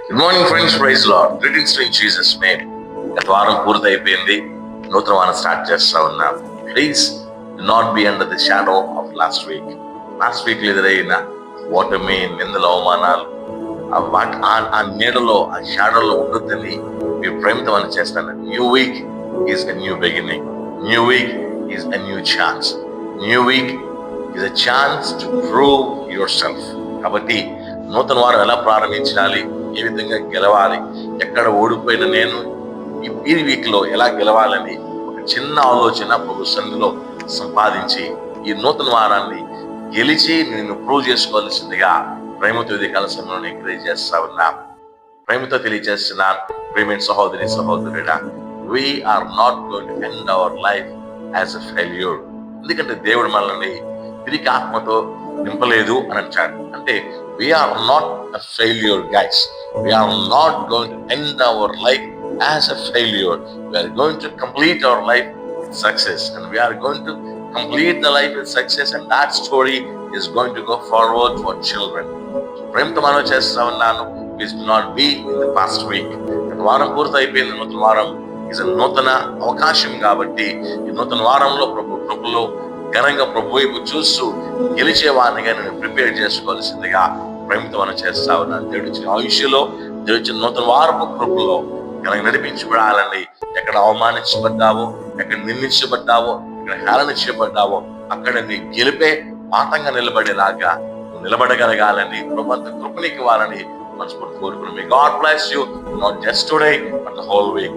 Good morning friends, praise lord. Greetings to in Jesus name. గత వారం పూర్తయిపోయింది, నూతన వారం స్టార్ట్ చేస్తా ఉన్నాం. Please not be under the shadow of last week ఎదురైన ఓటమి, నిందల, అవమానాలు ఆ నీడలో, ఆ షాడోలో ఉండొద్దని మీరు ప్రేమతో అని చేస్తాను. New week is a new beginning. New week is a new chance. New week is a chance to prove your self. కాబట్టి నూతన వారం ఎలా ప్రారంభించాలి, ఏ విధంగా గెలవాలి, ఎక్కడ ఓడిపోయిన నేను ఈ వీక్ లో ఎలా గెలవాలని ఒక చిన్న ఆలోచన ప్రభు సన్నిధిలో సంపాదించి ఈ నూతన వారాన్ని గెలిచి నేను ప్రూవ్ చేసుకోవాల్సిందిగా ప్రేమతో ఇది కాల సమయంలో ఎంకరేజ్ చేస్తా ఉన్నా. ప్రేమతో తెలియజేస్తున్నాను, ప్రేమైన సహోదరుడా, we are not going to end our life as a failure. ఎందుకంటే దేవుడు మనల్ని తిరిగి ఆత్మతో నింపలేదు అని అంటాడు. అంటే we are not a failure, guys. We are not going to end our life as a failure. We are going to complete our life with success, and we are going to complete the life with success, and that story is going to go forward for children. ప్రేమతో మనం చేస్తా ఉన్నాను. Please do not be in the past week. వారం పూర్తయిపోయింది, నూతన వారం is a నూతన అవకాశం. కాబట్టి ఈ నూతన వారంలో ప్రభులో ఘనంగా ప్రభు వైపు చూస్తూ గెలిచే వారినిగా నేను ప్రిపేర్ చేసుకోవాల్సిందిగా ప్రేమతో మనం చేస్తా ఉన్నాను. దేవుడు ఇచ్చిన ఆయుష్లో, దేవుడు ఇచ్చిన నూతన వారపు కృపలో కనుక నడిపించబడాలని. ఎక్కడ అవమానించబడ్డావో, ఎక్కడ నిందించబడ్డావో, ఎక్కడ హేళన చేయబడ్డావో అక్కడ నీ గెలిపే పాఠంగా నిలబడేలాగా నిలబడగలగాలని ప్రభు కృపనికి ఇవ్వాలని మనస్ఫూర్తి కోరుకున్నాను. May God bless you, not just today but the whole week.